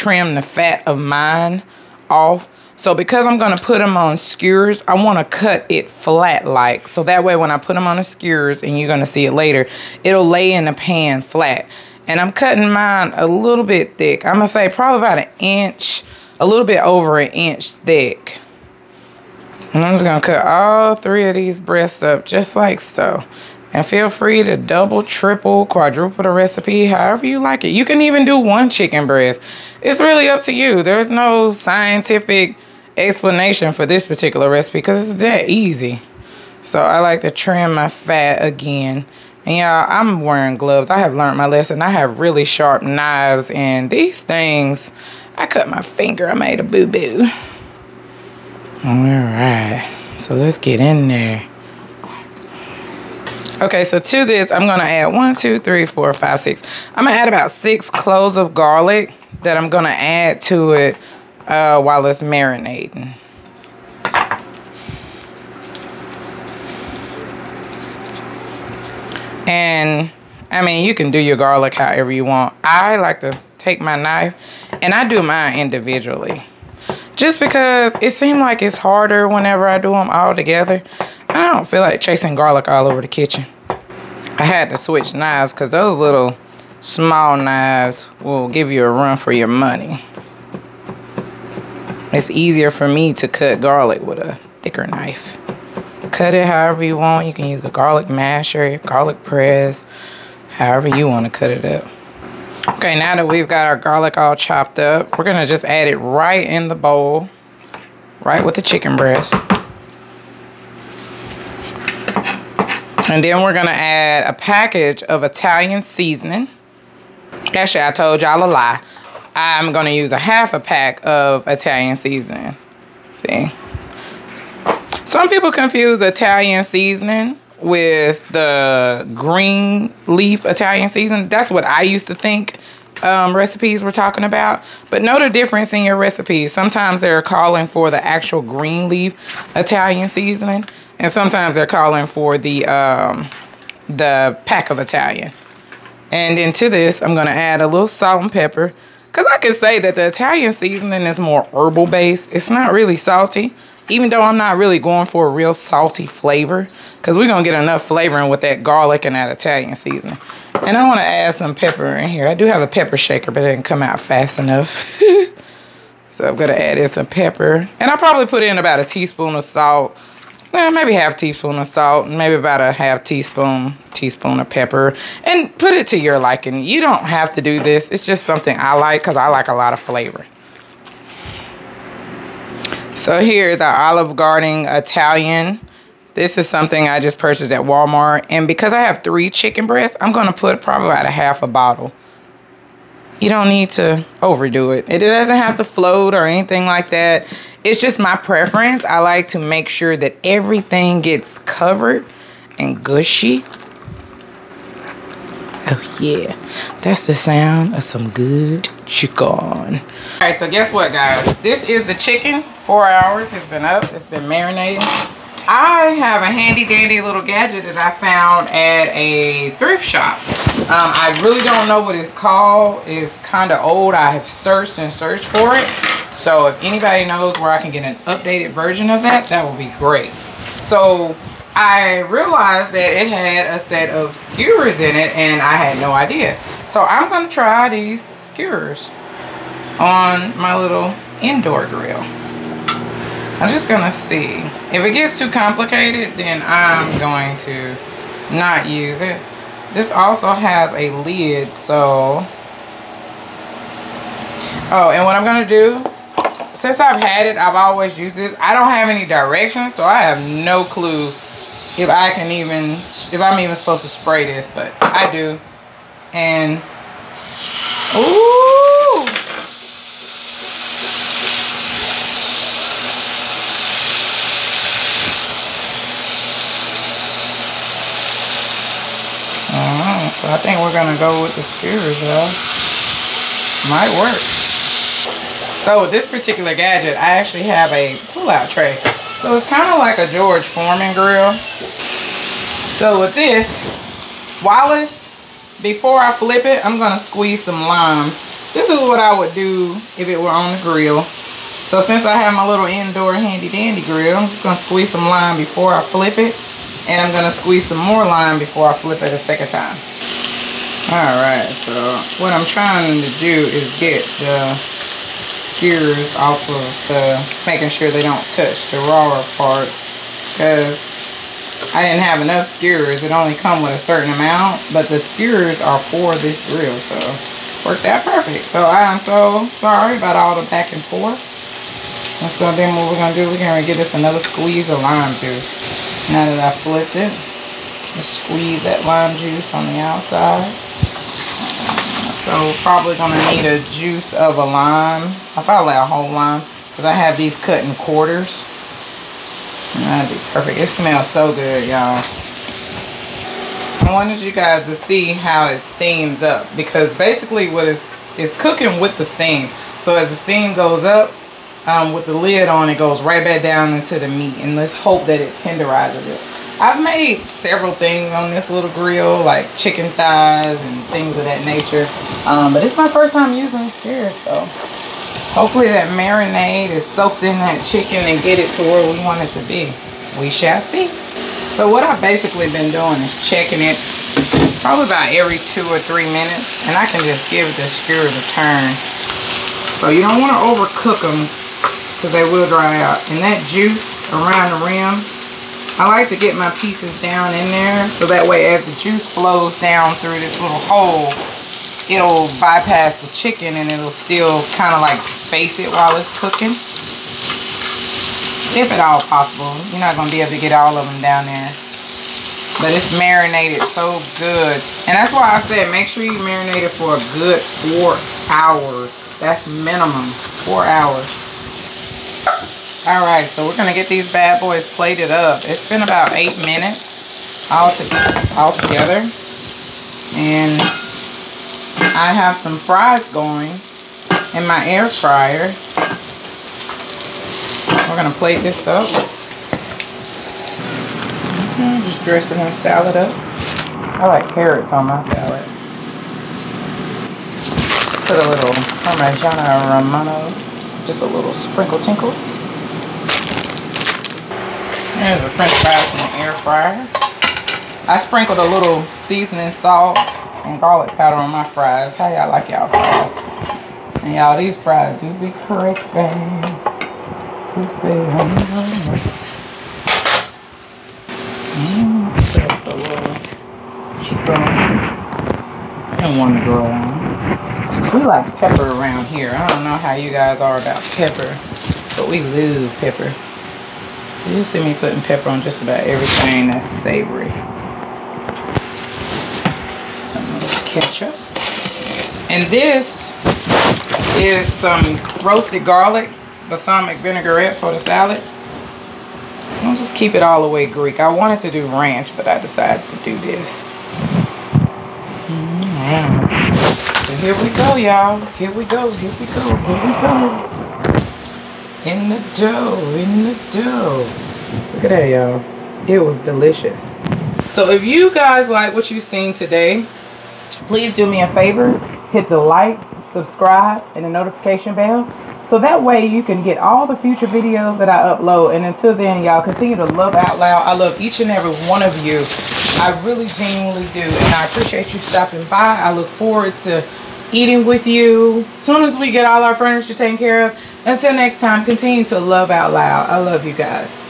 trim the fat of mine off. So because I'm going to put them on skewers, I want to cut it flat like. So that way when I put them on the skewers, and you're going to see it later, it'll lay in the pan flat. And I'm cutting mine a little bit thick. I'm going to say probably about an inch, a little bit over an inch thick. And I'm just going to cut all 3 of these breasts up just like so. And feel free to double, triple, quadruple the recipe, however you like it. You can even do 1 chicken breast. It's really up to you. There's no scientific explanation for this particular recipe because it's that easy. So I like to trim my fat again. And y'all, I'm wearing gloves. I have learned my lesson. I have really sharp knives, and these things, I cut my finger. I made a boo-boo. All right, so let's get in there. Okay, so to this, I'm gonna add 1, 2, 3, 4, 5, 6. I'm gonna add about 6 cloves of garlic that I'm gonna add to it while it's marinating. And I mean, you can do your garlic however you want. I like to take my knife and I do mine individually. Just because it seems like it's harder whenever I do them all together. I don't feel like chasing garlic all over the kitchen. I had to switch knives because those little small knives will give you a run for your money. It's easier for me to cut garlic with a thicker knife. Cut it however you want. You can use a garlic masher, garlic press, however you want to cut it up. Okay, now that we've got our garlic all chopped up, we're going to just add it right in the bowl, right with the chicken breast. And then we're going to add a package of Italian seasoning. Actually, I told y'all a lie. I'm going to use a half a pack of Italian seasoning. See? Some people confuse Italian seasoning with the green leaf Italian seasoning. That's what I used to think recipes were talking about. But know the difference in your recipes. Sometimes they're calling for the actual green leaf Italian seasoning. And sometimes they're calling for the pack of Italian. And then to this, I'm going to add a little salt and pepper. Because I can say that the Italian seasoning is more herbal based. It's not really salty. Even though I'm not really going for a real salty flavor. Because we're going to get enough flavoring with that garlic and that Italian seasoning. And I want to add some pepper in here. I do have a pepper shaker, but it didn't come out fast enough. So I'm going to add in some pepper. And I'll probably put in about a teaspoon of salt. Well, maybe half teaspoon of salt. And maybe about a half teaspoon of pepper. And put it to your liking. You don't have to do this. It's just something I like because I like a lot of flavor. So here's our Olive Garden Italian. This is something I just purchased at Walmart. And because I have 3 chicken breasts, I'm going to put probably about a half a bottle. You don't need to overdo it. It doesn't have to float or anything like that. It's just my preference. I like to make sure that everything gets covered and gushy. Oh yeah, that's the sound of some good chicken. All right, so guess what, guys? This is the chicken. 4 hours, it's been up, it's been marinating. I have a handy dandy little gadget that I found at a thrift shop. I really don't know what it's called. It's kind of old. I have searched and searched for it. So if anybody knows where I can get an updated version of that, that would be great. So I realized that it had a set of skewers in it and I had no idea. So I'm going to try these skewers on my little indoor grill. I'm just gonna see. If it gets too complicated, then I'm going to not use it. This also has a lid, so... Oh, and what I'm gonna do, since I've had it, I've always used this. I don't have any directions, so I have no clue if I'm even supposed to spray this, but I do. And, ooh! So I think we're gonna go with the skewers, though. Might work. So with this particular gadget, I actually have a pull-out tray. So it's kind of like a George Foreman grill. So with this, before I flip it, I'm gonna squeeze some lime. this is what I would do if it were on the grill. So since I have my little indoor handy dandy grill, I'm just gonna squeeze some lime before I flip it. And I'm gonna squeeze some more lime before I flip it a second time. Alright, so what I'm trying to do is get the skewers off of making sure they don't touch the rawer parts, because I didn't have enough skewers. It only come with a certain amount, but the skewers are for this grill, so worked out perfect. So I'm so sorry about all the back and forth. And so then what we're gonna do, we're gonna give this another squeeze of lime juice. Now that I flipped it, just squeeze that lime juice on the outside. So probably gonna need a juice of a lime. I probably a whole lime, because I have these cut in quarters. And that'd be perfect. It smells so good, y'all. I wanted you guys to see how it steams up, because basically what it's cooking with the steam. So as the steam goes up, with the lid on, it goes right back down into the meat, and let's hope that it tenderizes it. I've made several things on this little grill, like chicken thighs and things of that nature, but it's my first time using skewers, so hopefully that marinade is soaked in that chicken and get it to where we want it to be. We shall see. So what I've basically been doing is checking it probably about every 2 or 3 minutes, and I can just give the skewers a turn. So you don't want to overcook them, because they will dry out. And that juice around the rim, I like to get my pieces down in there, so that way as the juice flows down through this little hole, it'll bypass the chicken and it'll still kind of like face it while it's cooking. If at all possible. You're not going to be able to get all of them down there. But it's marinated so good. And that's why I said make sure you marinate it for a good 4 hours. That's minimum 4 hours. Alright, so we're going to get these bad boys plated up. It's been about 8 minutes all together. And I have some fries going in my air fryer. We're going to plate this up. Just dressing my salad up. I like carrots on my salad. Put a little Parmigiano Romano. Just a little sprinkle tinkle. There's a french fries from the air fryer. I sprinkled a little seasoning salt and garlic powder on my fries. How y'all like y'all fries? And y'all, these fries do be crispy. Crispy. Just a little chicken. I don't want to grow on. We like pepper around here. I don't know how you guys are about pepper, but we love pepper. You'll see me putting pepper on just about everything that's savory. A little ketchup. And this is some roasted garlic, balsamic vinaigrette for the salad. I'll just keep it all the way Greek. I wanted to do ranch, but I decided to do this. So here we go, y'all. Here we go, here we go, here we go. In the dough, in the dough. Look at that, y'all. It was delicious. So if you guys like what you've seen today, please do me a favor. Hit the like, subscribe, and the notification bell. So that way you can get all the future videos that I upload. And until then, y'all, continue to love out loud. I love each and every one of you. I really genuinely do. And I appreciate you stopping by. I look forward to eating with you as soon as we get all our furniture taken care of. Until next time, continue to love out loud. I love you guys.